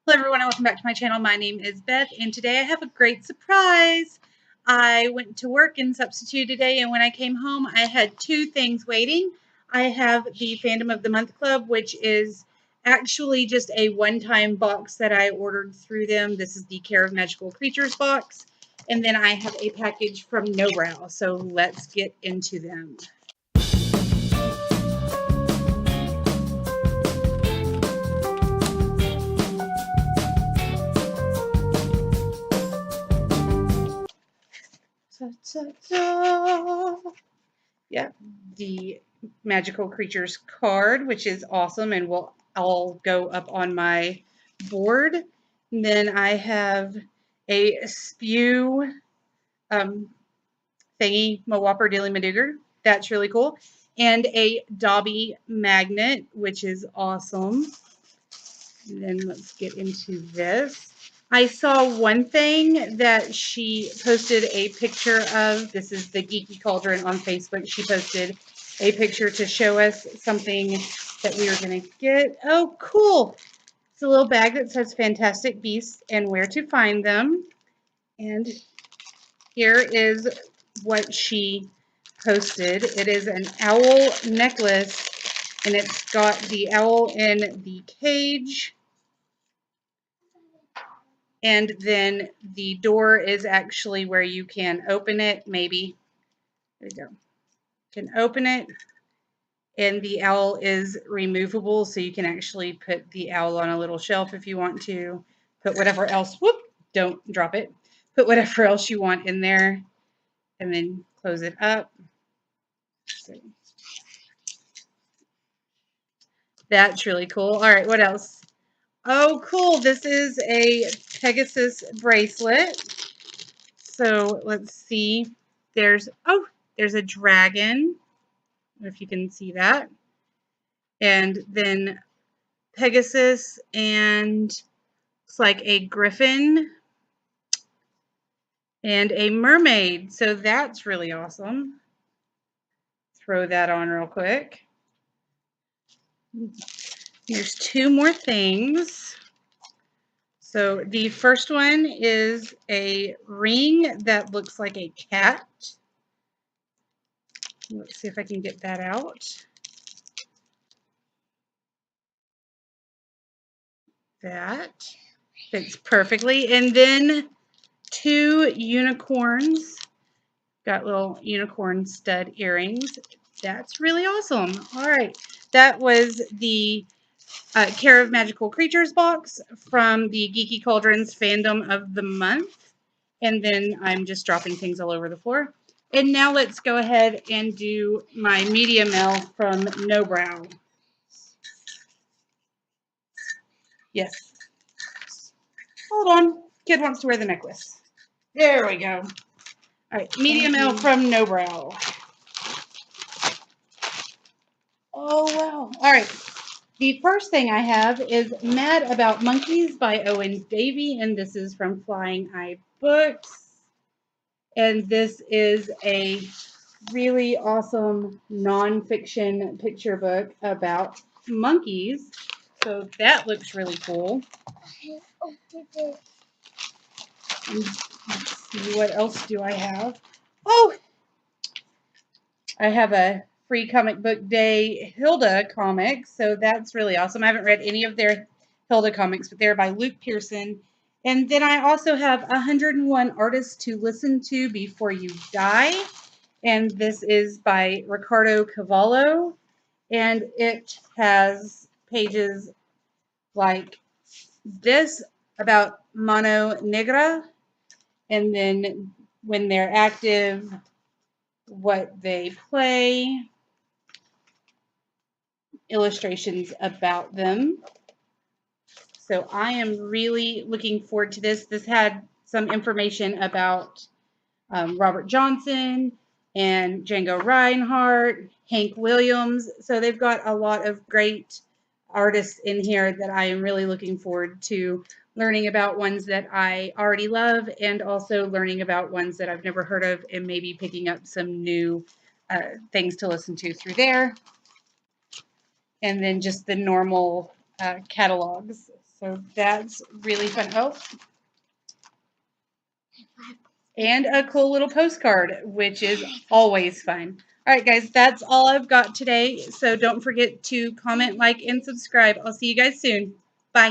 Hello everyone and welcome back to my channel. My name is Beth and today I have a great surprise. I went to work in substitute today and when I came home I had two things waiting. I have the Fandom of the Month Club, which is actually just a one-time box that I ordered through them. This is the Care of Magical Creatures box. And then I have a package from No Brow. So let's get into them. Yeah, the Magical Creatures card, which is awesome and will all go up on my board. And then I have a Spew thingy, Mawopper Dilly Madooger. That's really cool. And a Dobby magnet, which is awesome. And then let's get into this. I saw one thing that she posted a picture of. This is the Geeky Cauldron on Facebook. She posted a picture to show us something that we were going to get. Oh, cool. It's a little bag that says Fantastic Beasts and Where to Find Them. And here is what she posted. It is an owl necklace, and it's got the owl in the cage. And then the door is actually where you can open it, maybe. There you go. You can open it, and the owl is removable, so you can actually put the owl on a little shelf if you want to. Put whatever else, whoop, don't drop it. Put whatever else you want in there, and then close it up. So that's really cool. All right, what else? Oh, cool. This is a Pegasus bracelet. So let's see. There's a dragon. If you can see that. And then Pegasus and it's like a griffin and a mermaid. So that's really awesome. Throw that on real quick. Here's two more things. So the first one is a ring that looks like a cat. Let's see if I can get that out. That fits perfectly. And then two unicorns. Got little unicorn stud earrings. That's really awesome. All right. That was the Care of Magical Creatures box from the Geeky Cauldrons Fandom of the Month. And then I'm just dropping things all over the floor. And now let's go ahead and do my media mail from No Brow. Yes. Hold on. Kid wants to wear the necklace. There we go. All right. Media mail from No Brow. Oh, wow. All right. The first thing I have is Mad About Monkeys by Owen Davey, and this is from Flying Eye Books. And this is a really awesome nonfiction picture book about monkeys. So that looks really cool. Let's see, what else do I have? Oh, I have a free comic book day Hilda comics, so that's really awesome. I haven't read any of their Hilda comics, but they're by Luke Pearson. And then I also have 101 Artists to Listen to Before You Die. And this is by Ricardo Cavallo. And it has pages like this about Mano Negra. And then when they're active, what they play, illustrations about them. So I am really looking forward to this. This had some information about Robert Johnson and Django Reinhardt, Hank Williams. So they've got a lot of great artists in here that I am really looking forward to learning about, ones that I already love and also learning about ones that I've never heard of and maybe picking up some new things to listen to through there. And then just the normal catalogs. So that's really fun. Oh, and a cool little postcard, which is always fun. All right, guys, that's all I've got today. So don't forget to comment, like, and subscribe. I'll see you guys soon. Bye.